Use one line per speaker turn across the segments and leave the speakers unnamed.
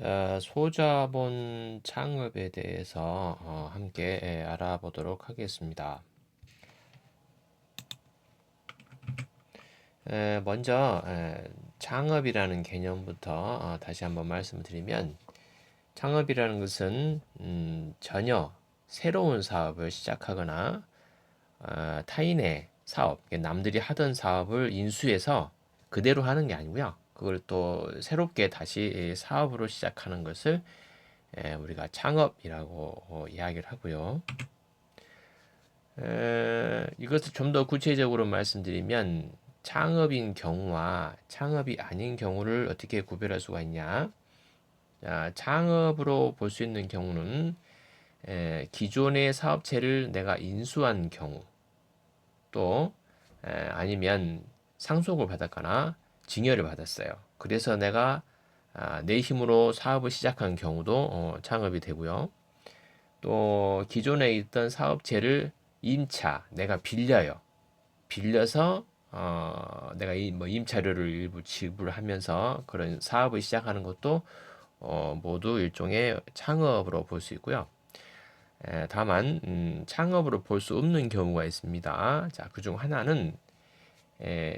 자, 소자본 창업에 대해서 함께 알아보도록 하겠습니다. 먼저 창업이라는 개념부터 다시 한번 말씀을 드리면, 창업이라는 것은 전혀 새로운 사업을 시작하거나 타인의 사업, 남들이 하던 사업을 인수해서 그대로 하는 게 아니고요. 그걸 또 새롭게 다시 사업으로 시작하는 것을 우리가 창업이라고 이야기를 하고요. 이것을 좀 더 구체적으로 말씀드리면, 창업인 경우와 창업이 아닌 경우를 어떻게 구별할 수가 있냐? 자, 창업으로 볼 수 있는 경우는 기존의 사업체를 내가 인수한 경우, 또 아니면 상속을 받았거나 증여를 받았어요. 그래서 내가 내 힘으로 사업을 시작한 경우도 창업이 되고요. 또 기존에 있던 사업체를 임차 내가 빌려요. 빌려서 내가 뭐 임차료를 일부 지불하면서 그런 사업을 시작하는 것도 모두 일종의 창업으로 볼 수 있고요. 다만 창업으로 볼 수 없는 경우가 있습니다. 자, 그중 하나는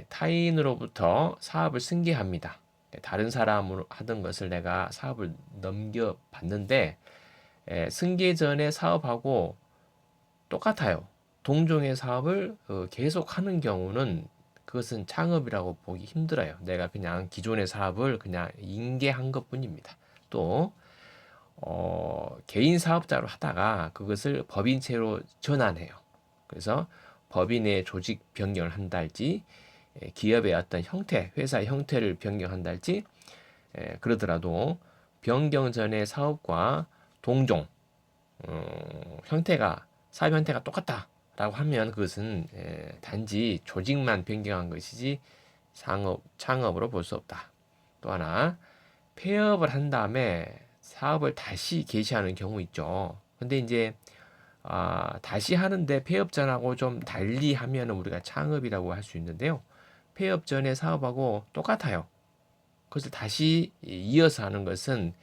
타인으로부터 사업을 승계합니다. 다른 사람으로 하던 것을 내가 사업을 넘겨받는데 승계 전에 사업하고 똑같아요. 동종의 사업을 계속하는 경우는 그것은 창업이라고 보기 힘들어요. 내가 그냥 기존의 사업을 그냥 인계한 것뿐입니다. 또 개인 사업자로 하다가 그것을 법인체로 전환해요. 그래서 법인의 조직 변경을 한다 할지, 기업의 어떤 형태, 회사의 형태를 변경한다 할지, 그러더라도 변경 전의 사업과 동종, 형태가, 사업 형태가 똑같다라고 하면 그것은 단지 조직만 변경한 것이지 창업으로 볼 수 없다. 또 하나, 폐업을 한 다음에 사업을 다시 개시하는 경우 있죠. 근데 이제 다시 하는데 폐업 전하고 좀 달리 하면 우리가 창업이라고 할 수 있는데요. 폐업 전의 사업하고 똑같아요. 그것을 다시 이어서 하는 것은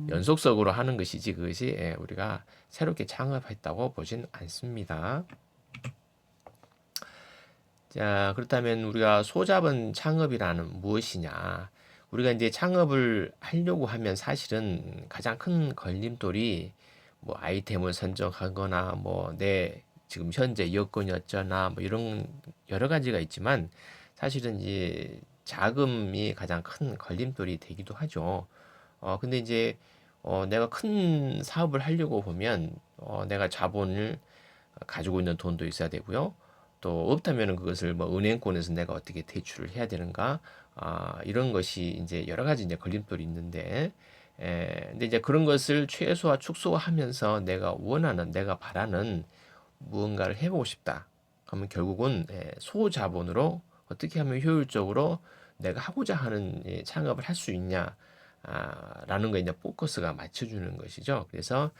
연속적으로 하는 것이지 그것이 우리가 새롭게 창업했다고 보진 않습니다. 자, 그렇다면 우리가 소자본 창업이라는 무엇이냐? 우리가 이제 창업을 하려고 하면 사실은 가장 큰 걸림돌이 뭐 아이템을 선정하거나 뭐 내 지금 현재 여건이 어쩌나 뭐 이런 여러 가지가 있지만 사실은 이제 자금이 가장 큰 걸림돌이 되기도 하죠. 근데 이제 내가 큰 사업을 하려고 보면 내가 자본을 가지고 있는 돈도 있어야 되고요. 또 없다면은 그것을 뭐 은행권에서 내가 어떻게 대출을 해야 되는가? 이런 것이 이제 여러 가지 이제 걸림돌이 있는데, 근데 이제 그런 것을 최소화 축소하면서 내가 원하는, 내가 바라는 무언가를 해보고 싶다. 그러면 결국은 소자본으로 어떻게 하면 효율적으로 내가 하고자 하는 창업을 할 수 있냐, 라는 거 이제 포커스가 맞춰주는 것이죠. 그래서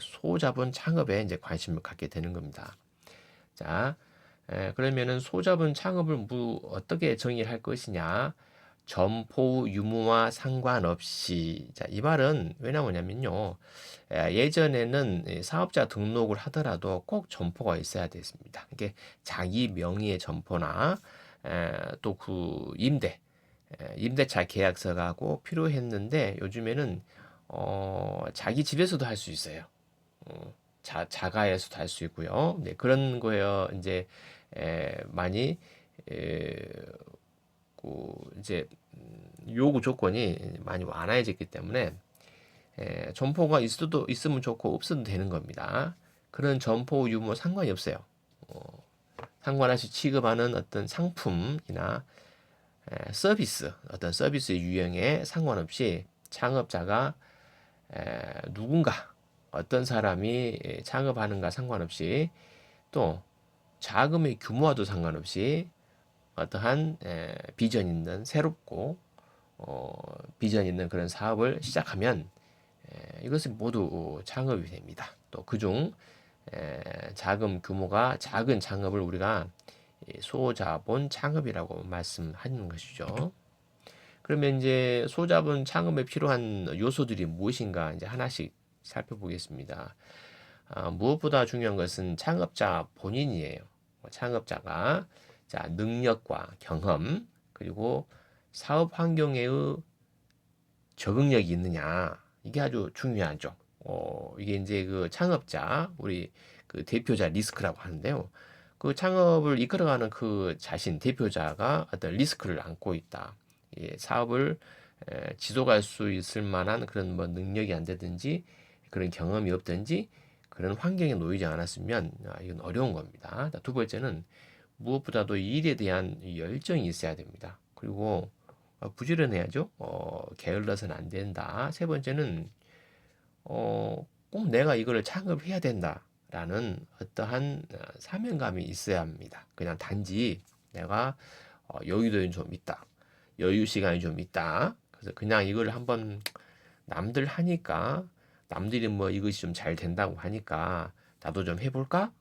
소자본 창업에 이제 관심을 갖게 되는 겁니다. 자, 그러면은 소자본 창업을 어떻게 정의할 것이냐? 점포 유무와 상관없이. 자, 이 말은 왜 나오냐면요. 예전에는 사업자 등록을 하더라도 꼭 점포가 있어야 됐습니다. 이게 자기 명의의 점포나 또 그 임대차 계약서가 꼭 필요했는데 요즘에는 자기 집에서도 할 수 있어요. 자가에서도 할 수 있고요. 네, 그런 거에 이제 많이 에, 이제 요구 조건이 많이 완화해졌기 때문에 점포가 있으면 좋고 없어도 되는 겁니다. 그런 점포 유무 상관이 없어요. 상관없이 취급하는 어떤 상품이나 서비스, 어떤 서비스 유형에 상관없이 창업자가 누군가 어떤 사람이 창업하는가 상관없이 또 자금의 규모와도 상관없이 어떠한 비전 있는 새롭고 비전 있는 그런 사업을 시작하면 이것은 모두 창업이 됩니다. 또 그중 자금 규모가 작은 창업을 우리가 소자본 창업이라고 말씀하는 것이죠. 그러면 이제 소자본 창업에 필요한 요소들이 무엇인가 이제 하나씩 살펴보겠습니다. 무엇보다 중요한 것은 창업자 본인이에요. 창업자가 자, 능력과 경험 그리고 사업 환경의 적응력이 있느냐 이게 아주 중요하죠. 이게 이제 그 창업자 우리 그 대표자 리스크라고 하는데요. 그 창업을 이끌어가는 그 자신 대표자가 어떤 리스크를 안고 있다. 예, 사업을 지속할 수 있을 만한 그런 뭐 능력이 안 되든지 그런 경험이 없든지 그런 환경에 놓이지 않았으면 이건 어려운 겁니다. 두 번째는 무엇보다도 이 일에 대한 열정이 있어야 됩니다. 그리고 부지런해야죠. 게을러서는 안 된다. 세 번째는 꼭 내가 이거를 창업해야 된다라는 어떠한 사명감이 있어야 합니다. 그냥 단지 내가 여유도 좀 있다. 여유 시간이 좀 있다. 그래서 그냥 이걸 한번 남들 하니까 남들이 뭐 이것이 좀 잘 된다고 하니까 나도 좀 해볼까?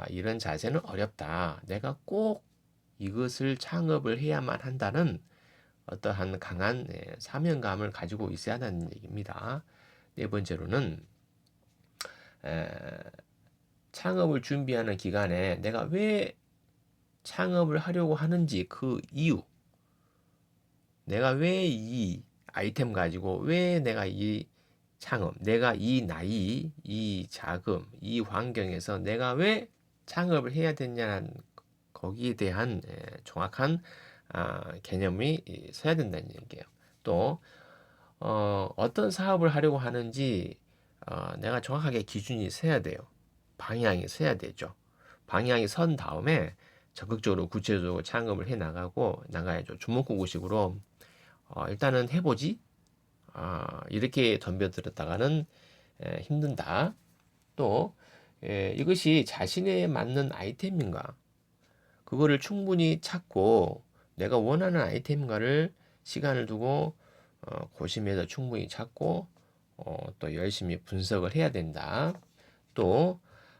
이런 자세는 어렵다. 내가 꼭 이것을 창업을 해야만 한다는 어떠한 강한 사명감을 가지고 있어야 한다는 얘기입니다. 네 번째로는 에, 창업을 준비하는 기간에 내가 왜 창업을 하려고 하는지 그 이유, 내가 왜 이 아이템 가지고 왜 내가 이 창업, 내가 이 나이, 이 자금, 이 환경에서 내가 왜 창업을 해야 되냐는 거기에 대한 정확한 개념이 서야 된다는 얘기예요. 또 어떤 사업을 하려고 하는지 내가 정확하게 기준이 서야 돼요. 방향이 서야 되죠. 방향이 선 다음에 적극적으로 구체적으로 창업을 해 나가야죠. 주먹구구식으로 일단은 해보지. 이렇게 덤벼들었다가는 힘든다. 또 이것이 자신에 맞는 아이템인가? 그거를 충분히 찾고 내가 원하는 아이템인가를 시간을 두고 고심해서 충분히 찾고 또 열심히 분석을 해야 된다. 또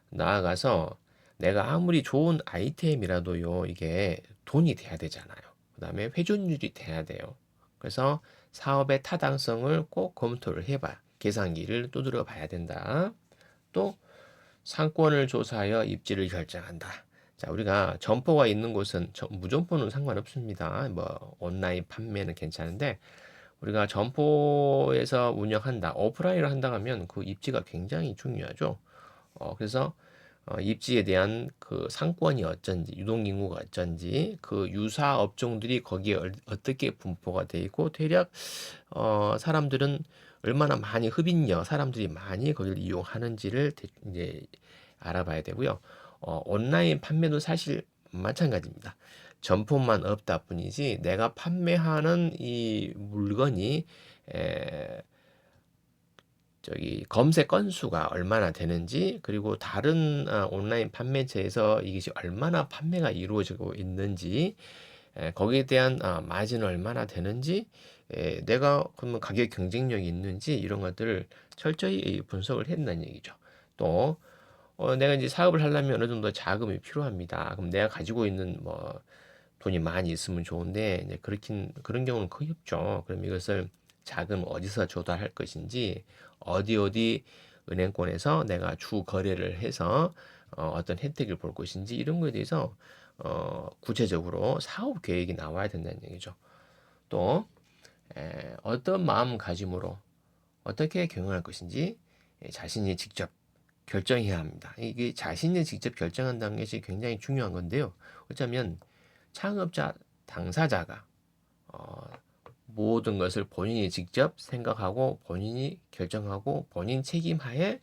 나아가서 내가 아무리 좋은 아이템이라도요, 이게 돈이 돼야 되잖아요. 그 다음에 회전율이 돼야 돼요. 그래서 사업의 타당성을 꼭 검토를 해봐. 계산기를 두드려 봐야 된다. 또 상권을 조사하여 입지를 결정한다. 자, 우리가 점포가 있는 곳은 무점포는 상관없습니다. 뭐 온라인 판매는 괜찮은데 우리가 점포에서 운영한다, 오프라인을 한다 하면 그 입지가 굉장히 중요하죠. 그래서 입지에 대한 그 상권이 어쩐지, 유동인구가 어쩐지, 그 유사 업종들이 거기에 어떻게 분포가 돼 있고, 대략 사람들은 얼마나 많이 흡인력, 사람들이 많이 거기를 이용하는지를 이제 알아봐야 되고요. 온라인 판매도 사실 마찬가지입니다. 점포만 없다 뿐이지 내가 판매하는 이 물건이 에, 저기 검색 건수가 얼마나 되는지 그리고 다른 온라인 판매처에서 이것이 얼마나 판매가 이루어지고 있는지 거기에 대한 마진은 얼마나 되는지 내가 그러면 가격 경쟁력이 있는지 이런 것들을 철저히 분석을 했다는 얘기죠. 또 내가 이제 사업을 하려면 어느 정도 자금이 필요합니다. 그럼 내가 가지고 있는 뭐 돈이 많이 있으면 좋은데 이제 그런 경우는 거의 없죠. 그럼 이것을 자금 어디서 조달할 것인지 어디 은행권에서 내가 주 거래를 해서 어떤 혜택을 볼 것인지 이런 거에 대해서 구체적으로 사업 계획이 나와야 된다는 얘기죠. 또 어떤 마음가짐으로 어떻게 경영할 것인지 자신이 직접 결정해야 합니다. 이게 자신이 직접 결정한다는 것이 굉장히 중요한 건데요. 어쩌면 창업자 당사자가 어, 모든 것을 본인이 직접 생각하고 본인이 결정하고 본인 책임하에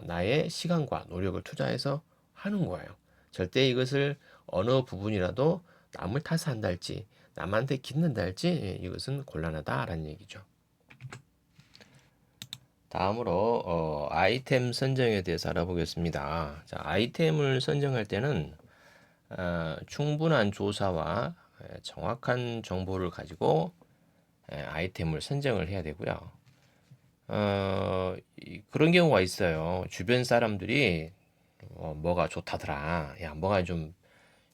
나의 시간과 노력을 투자해서 하는 거예요. 절대 이것을 어느 부분이라도 남을 탓한다 할지 남한테 깃는다 할지 이것은 곤란하다라는 얘기죠. 다음으로 아이템 선정에 대해서 알아보겠습니다. 자, 아이템을 선정할 때는 충분한 조사와 정확한 정보를 가지고 아이템을 선정을 해야 되고요. 그런 경우가 있어요. 주변 사람들이 뭐가 좋다더라. 야, 뭐가 좀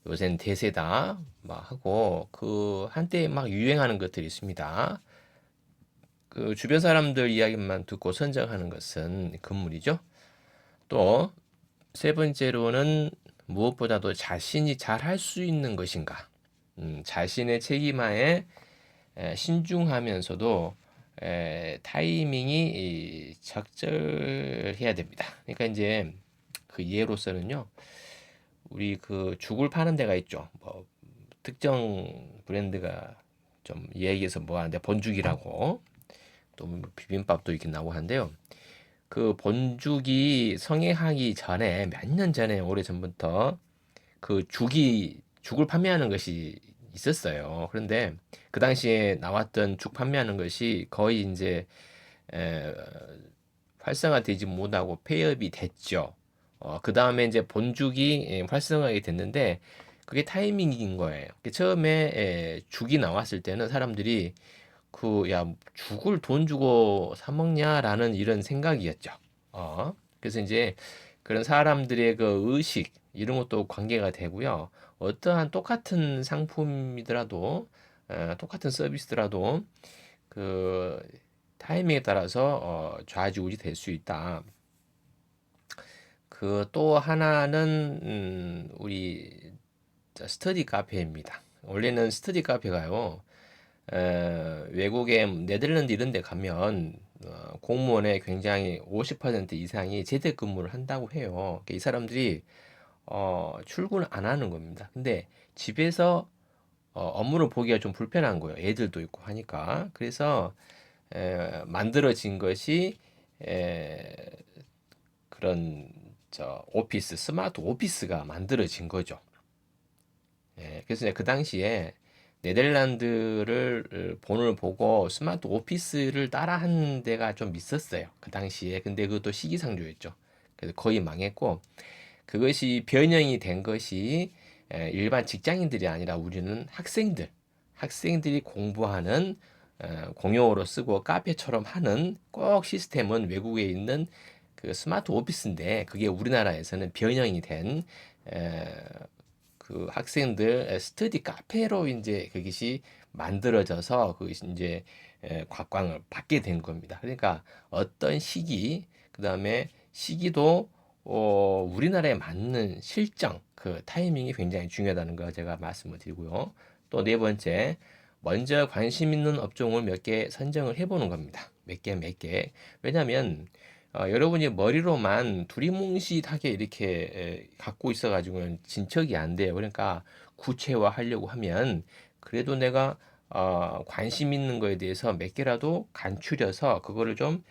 요새는 대세다 막 하고 그 한때 막 유행하는 것들이 있습니다. 그 주변 사람들 이야기만 듣고 선정하는 것은 금물이죠. 또 세 번째로는 무엇보다도 자신이 잘 할 수 있는 것인가. 자신의 책임하에 신중하면서도 타이밍이 적절해야 됩니다. 그러니까 이제 그 예로서는요, 우리 그 죽을 파는 데가 있죠. 뭐 특정 브랜드가 좀 얘기해서 뭐 하는데 본죽이라고 또 비빔밥도 이렇게 나오고 하는데요. 그 본죽이 성행하기 전에 몇 년 전에 오래 전부터 그 죽을 판매하는 것이 있었어요. 그런데 그 당시에 나왔던 죽 판매하는 것이 거의 이제 에, 활성화되지 못하고 폐업이 됐죠. 그 다음에 이제 본죽이 활성화가 됐는데 그게 타이밍인 거예요. 처음에 죽이 나왔을 때는 사람들이 야, 죽을 돈 주고 사 먹냐라는 이런 생각이었죠. 그래서 이제 그런 사람들의 그 의식 이런 것도 관계가 되고요. 어떠한 똑같은 상품이더라도 똑같은 서비스더라도 그 타이밍에 따라서 좌지우지 될 수 있다. 그 또 하나는 우리 스터디 카페입니다. 원래는 스터디 카페가요. 외국에 네덜란드 이런 데 가면 공무원의 굉장히 50% 이상이 재택근무를 한다고 해요. 이 사람들이 출근 안 하는 겁니다. 근데 집에서 업무를 보기가 좀 불편한 거예요. 애들도 있고 하니까. 그래서 만들어진 것이 에, 그런 오피스, 스마트 오피스가 만들어진 거죠. 그래서 이제 그 당시에 네덜란드를 본을 보고 스마트 오피스를 따라한 데가 좀 있었어요. 그 당시에. 근데 그것도 시기상조였죠. 그래서 거의 망했고 그것이 변형이 된 것이 일반 직장인들이 아니라 우리는 학생들이 공부하는 공용어로 쓰고 카페처럼 하는 꼭 시스템은 외국에 있는 그 스마트 오피스인데 그게 우리나라에서는 변형이 된 그 학생들 스터디 카페로 이제 그것이 만들어져서 그것이 이제 곽광을 받게 된 겁니다. 그러니까 어떤 시기, 그 다음에 시기도 우리나라에 맞는 실정, 그 타이밍이 굉장히 중요하다는 거 제가 말씀을 드리고요. 또 네 번째, 먼저 관심 있는 업종을 몇 개 선정을 해보는 겁니다. 몇 개. 왜냐하면 여러분이 머리로만 두리뭉실하게 이렇게 갖고 있어가지고는 진척이 안 돼요. 그러니까 구체화하려고 하면 그래도 내가 관심 있는 거에 대해서 몇 개라도 간추려서 그거를 좀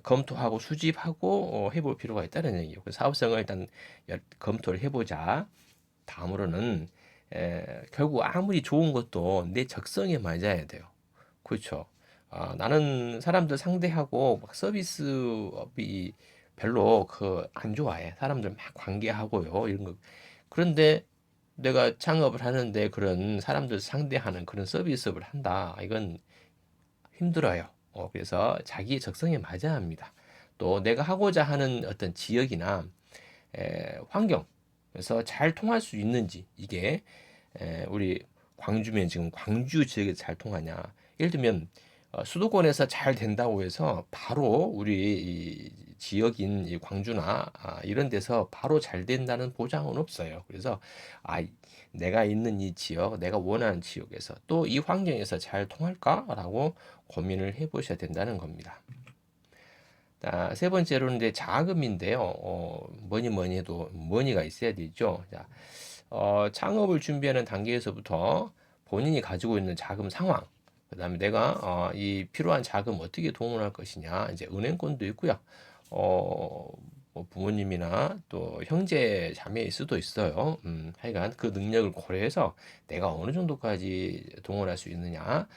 검토하고 수집하고 해볼 필요가 있다는 얘기예요. 그 사업성을 일단 검토를 해보자. 다음으로는 결국 아무리 좋은 것도 내 적성에 맞아야 돼요. 그렇죠. 나는 사람들 상대하고 막 서비스업이 별로 그 안 좋아해. 사람들 막 관계하고요. 이런 거. 그런데 내가 창업을 하는데 그런 사람들 상대하는 그런 서비스업을 한다. 이건 힘들어요. 그래서 자기 적성에 맞아야 합니다. 또 내가 하고자 하는 어떤 지역이나 환경, 그래서 잘 통할 수 있는지 이게 우리 광주면 지금 광주 지역에서 잘 통하냐? 예를 들면 수도권에서 잘 된다고 해서 바로 우리 이 지역인 이 광주나 이런 데서 바로 잘 된다는 보장은 없어요. 그래서 내가 있는 이 지역, 내가 원하는 지역에서 또 이 환경에서 잘 통할까라고 고민을 해보셔야 된다는 겁니다. 세 번째로는 이제 자금인데요. 뭐니 뭐니 해도 머니가 있어야 되죠. 자, 창업을 준비하는 단계에서부터 본인이 가지고 있는 자금 상황, 그다음에 내가 이 필요한 자금 어떻게 동원할 것이냐, 이제 은행권도 있고요. 뭐 부모님이나 또 형제 자매일 수도 있어요. 하여간 그 능력을 고려해서 내가 어느 정도까지 동원할 수 있느냐,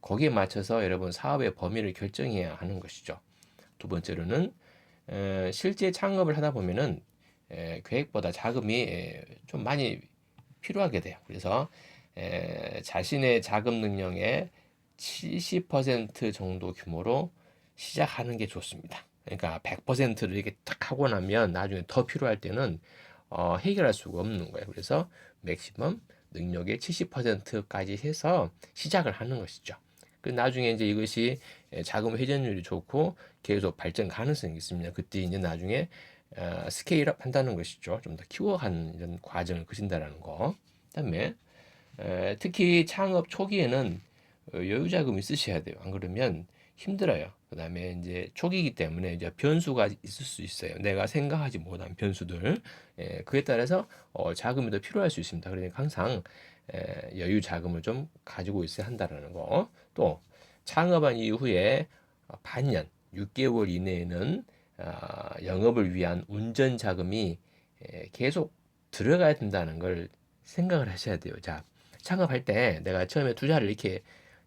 거기에 맞춰서 여러분 사업의 범위를 결정해야 하는 것이죠. 두 번째로는 실제 창업을 하다 보면은 계획보다 자금이 좀 많이 필요하게 돼요. 그래서 자신의 자금 능력의 70% 정도 규모로 시작하는 게 좋습니다. 그러니까 100%를 이렇게 딱 하고 나면 나중에 더 필요할 때는 해결할 수가 없는 거예요. 그래서 맥시멈 능력의 70%까지 해서 시작을 하는 것이죠. 그 나중에 이제 이것이 자금 회전율이 좋고 계속 발전 가능성이 있습니다. 그때 이제 나중에 스케일업 한다는 것이죠. 좀 더 키워가는 이런 과정을 거친다라는 거. 그다음에 특히 창업 초기에는 여유 자금이 있으셔야 돼요. 안 그러면 힘들어요. 그다음에 이제 초기이기 때문에 이제 변수가 있을 수 있어요. 내가 생각하지 못한 변수들. 그에 따라서 자금이 더 필요할 수 있습니다. 그러니까 항상 여유 자금을 좀 가지고 있어야 한다라는 거. 또 창업한 이후에 반년, 6개월 이내에는 영업을 위한 운전 자금이 계속 들어가야 된다는 걸 생각을 하셔야 돼요. 자, 창업할 때 내가 처음에 투자를 이렇게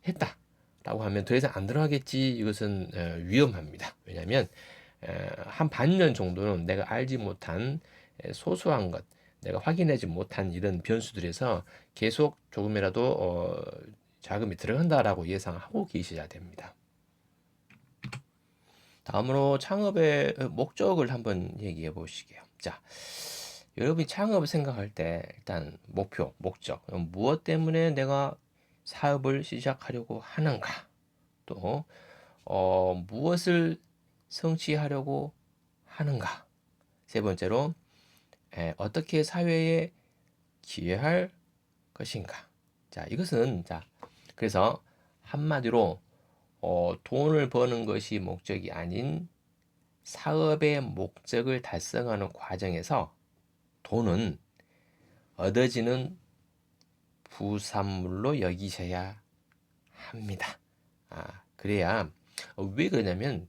했다라고 하면 더 이상 안 들어가겠지. 이것은 위험합니다. 왜냐하면 한 반년 정도는 내가 알지 못한 소소한 것, 내가 확인하지 못한 이런 변수들에서 계속 조금이라도 자금이 들어간다라고 예상하고 계셔야 됩니다. 다음으로 창업의 목적을 한번 얘기해 보시게요. 자, 여러분이 창업을 생각할 때 일단 목표, 목적, 무엇 때문에 내가 사업을 시작하려고 하는가, 또 무엇을 성취하려고 하는가, 세 번째로 어떻게 사회에 기여할 것인가. 자, 이것은 자, 그래서 한마디로 돈을 버는 것이 목적이 아닌 사업의 목적을 달성하는 과정에서 돈은 얻어지는 부산물로 여기셔야 합니다. 그래야 왜 그러냐면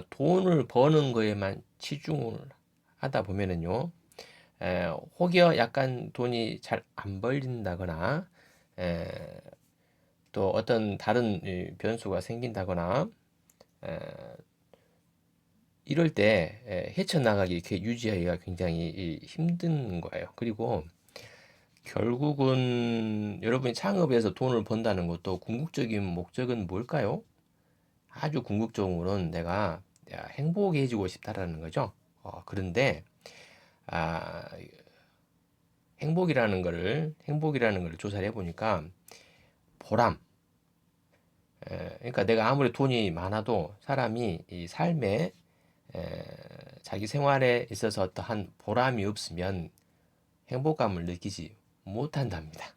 돈을 버는 거에만 치중을 하다 보면은요, 혹여 약간 돈이 잘 안 벌린다거나 에, 또 어떤 다른 변수가 생긴다거나 에, 이럴 때 헤쳐나가기 이렇게 유지하기가 굉장히 힘든 거예요. 그리고 결국은 여러분이 창업에서 돈을 번다는 것도 궁극적인 목적은 뭘까요? 아주 궁극적으로는 내가 행복해지고 싶다라는 거죠. 그런데 아, 행복이라는 거를 조사를 해보니까 보람. 그러니까 내가 아무리 돈이 많아도 사람이 이 삶에 자기 생활에 있어서 어떠한 보람이 없으면 행복감을 느끼지 못한답니다.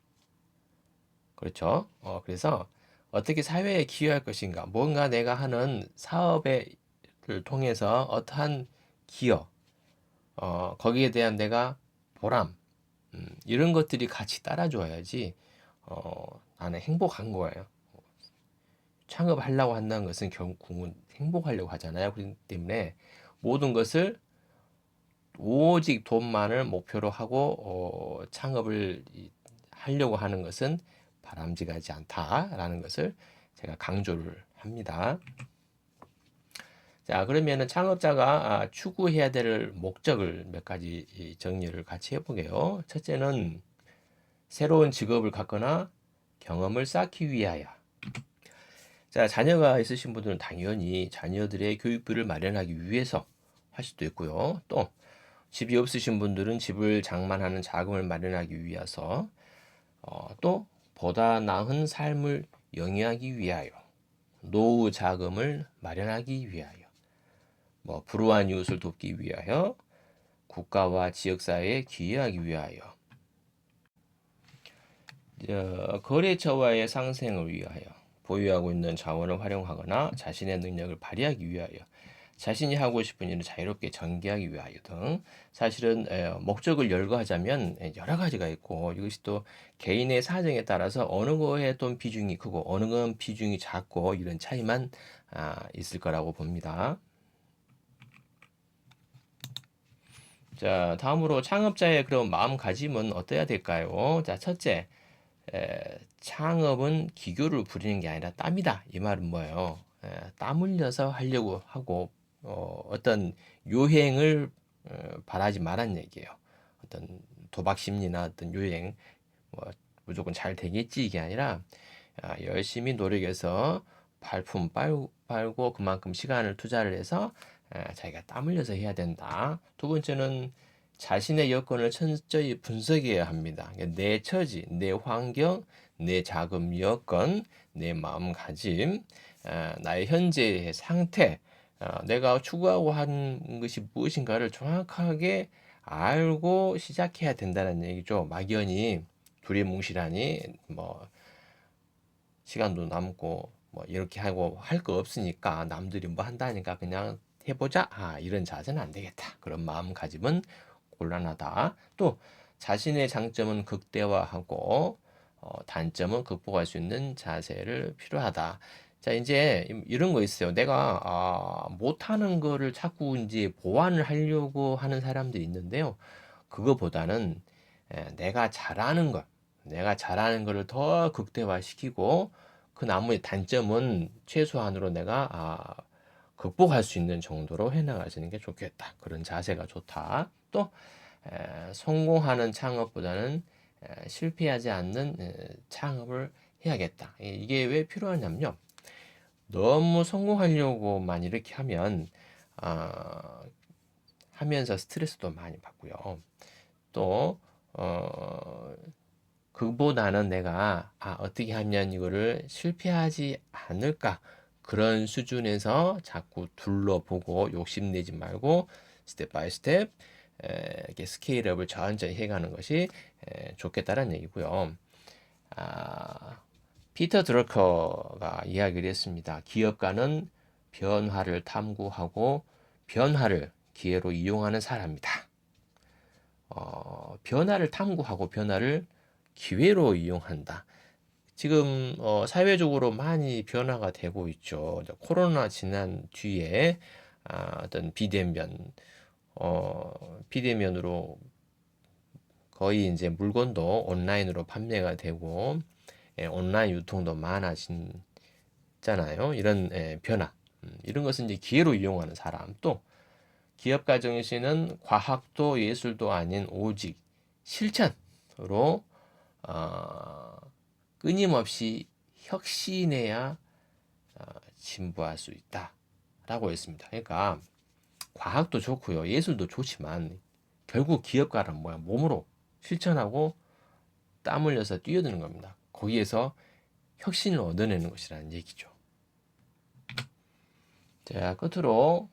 그렇죠? 그래서 어떻게 사회에 기여할 것인가, 뭔가 내가 하는 사업을 통해서 어떠한 기여, 거기에 대한 내가 보람, 이런 것들이 같이 따라줘야지, 나는 행복한 거예요. 창업하려고 한다는 것은 결국은 행복하려고 하잖아요. 그렇기 때문에 모든 것을 오직 돈만을 목표로 하고 창업을 하려고 하는 것은 바람직하지 않다라는 것을 제가 강조를 합니다. 자, 그러면은 창업자가 추구해야 될 목적을 몇 가지 정리를 같이 해보게요. 첫째는 새로운 직업을 갖거나 경험을 쌓기 위하여. 자, 자녀가 있으신 분들은 당연히 자녀들의 교육비를 마련하기 위해서 할 수도 있고요. 또 집이 없으신 분들은 집을 장만하는 자금을 마련하기 위해서, 또 보다 나은 삶을 영위하기 위하여, 노후 자금을 마련하기 위하여, 뭐 불우한 이웃을 돕기 위하여, 국가와 지역사회에 기여하기 위하여, 거래처와의 상생을 위하여, 보유하고 있는 자원을 활용하거나 자신의 능력을 발휘하기 위하여, 자신이 하고 싶은 일을 자유롭게 전개하기 위하여 등, 사실은 목적을 열거하자면 여러 가지가 있고, 이것이 또 개인의 사정에 따라서 어느 거에 돈 비중이 크고 어느 건 비중이 작고 이런 차이만 있을 거라고 봅니다. 자, 다음으로 창업자의 그런 마음가짐은 어떠해야 될까요? 자, 첫째, 창업은 기교를 부리는 게 아니라 땀이다. 이 말은 뭐예요? 땀 흘려서 하려고 하고 어떤 요행을 바라지 말란 얘기예요. 어떤 도박 심리나 어떤 요행, 뭐 무조건 잘 되겠지 이게 아니라 열심히 노력해서 발품 빨고 그만큼 시간을 투자를 해서 자기가 땀 흘려서 해야 된다. 두 번째는 자신의 여건을 철저히 분석해야 합니다. 그러니까 내 처지, 내 환경, 내 자금 여건, 내 마음가짐, 나의 현재의 상태, 내가 추구하고 하는 것이 무엇인가를 정확하게 알고 시작해야 된다는 얘기죠. 막연히 두리뭉실하니 뭐 시간도 남고 뭐 이렇게 하고 할 거 없으니까 남들이 뭐 한다니까 그냥 해보자. 이런 자세는 안 되겠다. 그런 마음가짐은 곤란하다. 또 자신의 장점은 극대화하고 단점은 극복할 수 있는 자세를 필요하다. 자, 이제 이런 거 있어요. 내가 못하는 거를 자꾸 이제 보완을 하려고 하는 사람들이 있는데요. 그거보다는 내가 잘하는 것, 내가 잘하는 거를 더 극대화시키고 그 나머지 단점은 최소한으로 내가 극복할 수 있는 정도로 해나가시는 게 좋겠다. 그런 자세가 좋다. 또 성공하는 창업보다는 실패하지 않는 창업을 해야겠다. 이게 왜 필요하냐면요. 너무 성공하려고만 이렇게 하면 하면서 스트레스도 많이 받고요. 또 그보다는 내가 어떻게 하면 이거를 실패하지 않을까 그런 수준에서 자꾸 둘러보고 욕심내지 말고 스텝 바이 스텝 이렇게 스케일업을 천천히 해가는 것이 좋겠다는 얘기고요. 피터 드러커가 이야기를 했습니다. 기업가는 변화를 탐구하고 변화를 기회로 이용하는 사람이다. 변화를 탐구하고 변화를 기회로 이용한다. 지금 사회적으로 많이 변화가 되고 있죠. 코로나 지난 뒤에 어떤 비대면으로 거의 이제 물건도 온라인으로 판매가 되고 온라인 유통도 많아졌잖아요. 이런 변화, 이런 것은 이제 기회로 이용하는 사람. 또 기업 가정에서는 과학도 예술도 아닌 오직 실천으로 끊임없이 혁신해야 진보할 수 있다라고 했습니다. 그러니까 과학도 좋고요, 예술도 좋지만 결국 기업가는 뭐야? 몸으로 실천하고 땀 흘려서 뛰어드는 겁니다. 거기에서 혁신을 얻어내는 것이라는 얘기죠. 자, 끝으로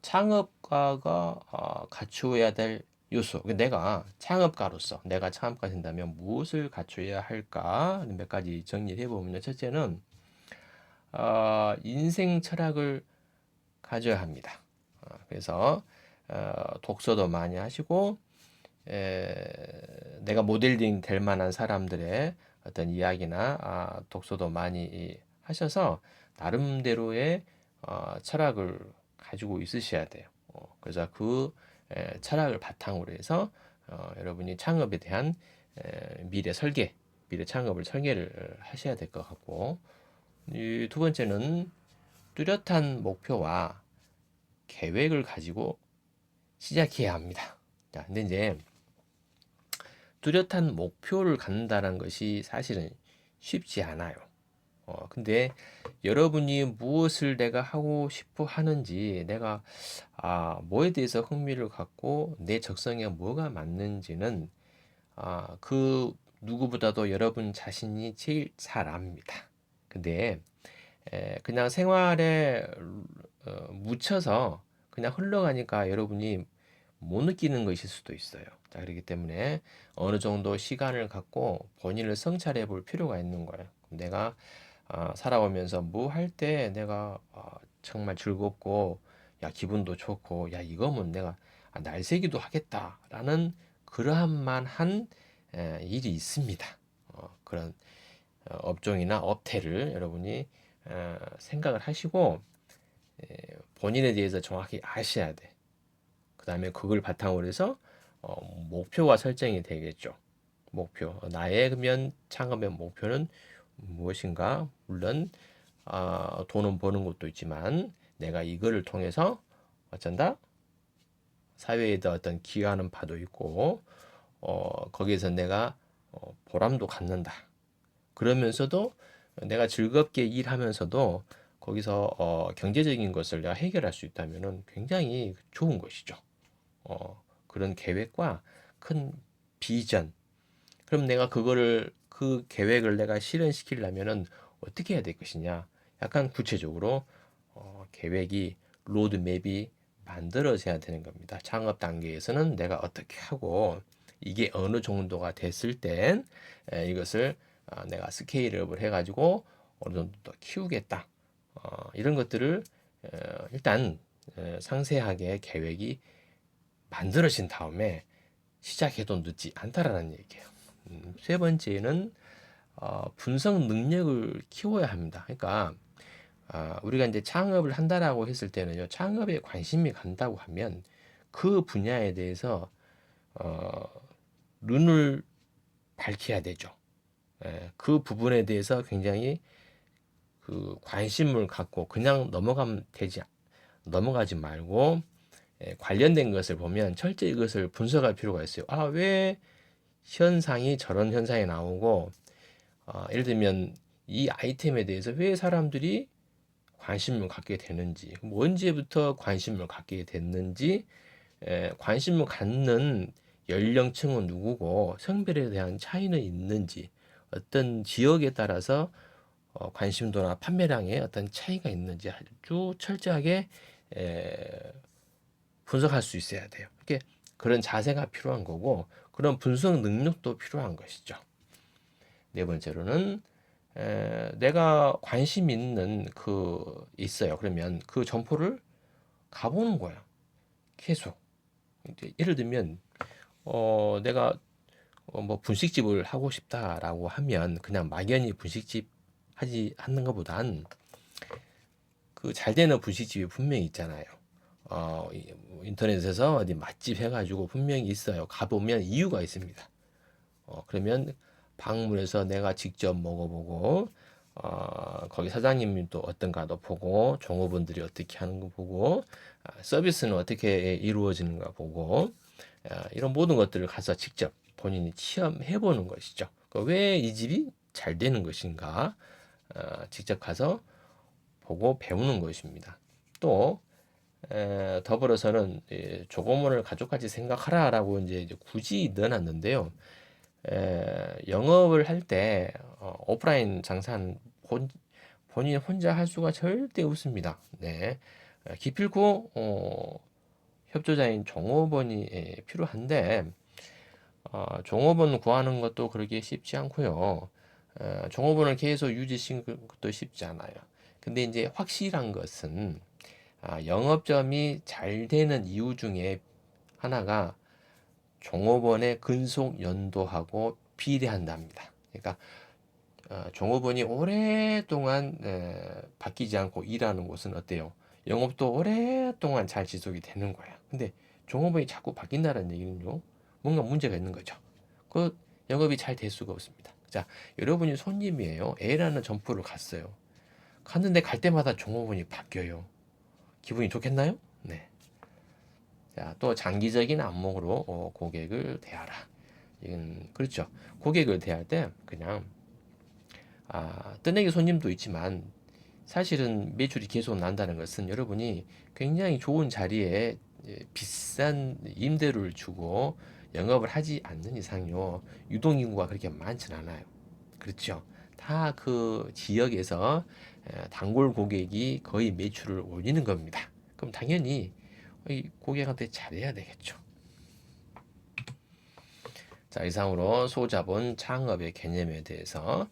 창업가가 갖추어야 될 요소. 내가 창업가로서 내가 창업가 된다면 무엇을 갖춰야 할까? 몇 가지 정리를 해보면요. 첫째는 인생 철학을 가져야 합니다. 그래서 독서도 많이 하시고 내가 모델링 될 만한 사람들의 어떤 이야기나 독서도 많이 하셔서 나름대로의 철학을 가지고 있으셔야 돼요. 그래서 그 철학을 바탕으로 해서 여러분이 창업에 대한 미래 설계, 미래 창업을 설계를 하셔야 될 것 같고, 이 두 번째는 뚜렷한 목표와 계획을 가지고 시작해야 합니다. 자, 근데 이제 뚜렷한 목표를 갖는다는 것이 사실은 쉽지 않아요. 근데 여러분이 무엇을 내가 하고 싶어 하는지, 내가 뭐에 대해서 흥미를 갖고 내 적성에 뭐가 맞는지는 그 누구보다도 여러분 자신이 제일 잘 압니다. 근데 그냥 생활에 묻혀서 그냥 흘러가니까 여러분이 못 느끼는 것일 수도 있어요. 자, 그렇기 때문에 어느 정도 시간을 갖고 본인을 성찰해 볼 필요가 있는 거예요. 내가 살아오면서 뭐 할 때 내가 정말 즐겁고 야 기분도 좋고 야 이거면 내가 날새기도 하겠다라는 그러한 만한 일이 있습니다. 그런 업종이나 업태를 여러분이 생각을 하시고 본인에 대해서 정확히 아셔야 돼. 그 다음에 그걸 바탕으로 해서 목표가 설정이 되겠죠. 목표. 나의 그러면 창업의 목표는 무엇인가? 물론 돈은 버는 것도 있지만 내가 이거를 통해서 어쩐다? 사회에다 어떤 기여하는 바도 있고 거기에서 내가 보람도 갖는다. 그러면서도 내가 즐겁게 일하면서도 거기서 경제적인 것을 내가 해결할 수 있다면은 굉장히 좋은 것이죠. 그런 계획과 큰 비전. 그럼 내가 그 계획을 내가 실현시키려면은 어떻게 해야 될 것이냐? 약간 구체적으로 계획이 로드맵이 만들어져야 되는 겁니다. 창업 단계에서는 내가 어떻게 하고 이게 어느 정도가 됐을 땐 이것을 내가 스케일업을 해가지고 어느 정도 더 키우겠다. 이런 것들을 일단 상세하게 계획이 만들어진 다음에 시작해도 늦지 않다라는 얘기예요. 세 번째는 분석 능력을 키워야 합니다. 그러니까 우리가 이제 창업을 한다라고 했을 때는요, 창업에 관심이 간다고 하면 그 분야에 대해서 어, 눈을 밝혀야 되죠. 그 부분에 대해서 굉장히 그 관심을 갖고 그냥 넘어가지 말고 관련된 것을 보면 철저히 이것을 분석할 필요가 있어요. 왜 현상이 저런 현상이 나오고 예를 들면 이 아이템에 대해서 왜 사람들이 관심을 갖게 되는지, 뭐 언제부터 관심을 갖게 됐는지, 관심을 갖는 연령층은 누구고 성별에 대한 차이는 있는지, 어떤 지역에 따라서 관심도나 판매량에 어떤 차이가 있는지 아주 철저하게 에, 분석할 수 있어야 돼요. 이게 그런 자세가 필요한 거고 그런 분석 능력도 필요한 것이죠. 네 번째로는 내가 관심 있는 그 있어요. 그러면 그 점포를 가보는 거야. 계속. 예를 들면 내가 뭐 분식집을 하고 싶다라고 하면 그냥 막연히 분식집 하지 않는 것보단 그 잘 되는 분식집이 분명히 있잖아요. 인터넷에서 어디 맛집 해가지고 분명히 있어요. 가보면 이유가 있습니다. 그러면 방문해서 내가 직접 먹어보고, 거기 사장님이 또 어떤가도 보고, 종업원들이 어떻게 하는 거 보고, 서비스는 어떻게 이루어지는가 보고, 이런 모든 것들을 가서 직접 본인이 체험해 보는 것이죠. 왜 이 집이 잘 되는 것인가, 직접 가서 보고 배우는 것입니다. 또 더불어서는 조고모를 가족까지 생각하라라고 이제 굳이 넣어놨는데요. 영업을 할 때 오프라인 장사는 본인 혼자 할 수가 절대 없습니다. 네. 기필코 협조자인 종업원이 필요한데 종업원 구하는 것도 그렇게 쉽지 않고요. 종업원을 계속 유지시키는 것도 쉽지 않아요. 근데 이제 확실한 것은 영업점이 잘 되는 이유 중에 하나가 종업원의 근속 연도하고 비례한답니다. 그러니까 종업원이 오랫동안 바뀌지 않고 일하는 곳은 어때요? 영업도 오랫동안 잘 지속이 되는 거야. 근데 종업원이 자꾸 바뀐다는 얘기는요, 뭔가 문제가 있는 거죠. 그 영업이 잘 될 수가 없습니다. 자, 여러분이 손님이에요. A라는 점포를 갔어요. 갔는데 갈 때마다 종업원이 바뀌어요. 기분이 좋겠나요? 네. 자, 또 장기적인 안목으로 고객을 대하라. 이건 그렇죠. 고객을 대할 때 그냥 뜨내기 손님도 있지만 사실은 매출이 계속 난다는 것은 여러분이 굉장히 좋은 자리에 비싼 임대료를 주고 영업을 하지 않는 이상요 유동인구가 그렇게 많진 않아요. 그렇죠. 다 그 지역에서 단골 고객이 거의 매출을 올리는 겁니다. 그럼 당연히 이 고객한테 잘해야 되겠죠. 자, 이상으로 소자본 창업의 개념에 대해서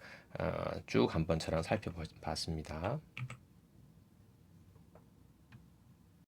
쭉 한번 저랑 살펴봤습니다.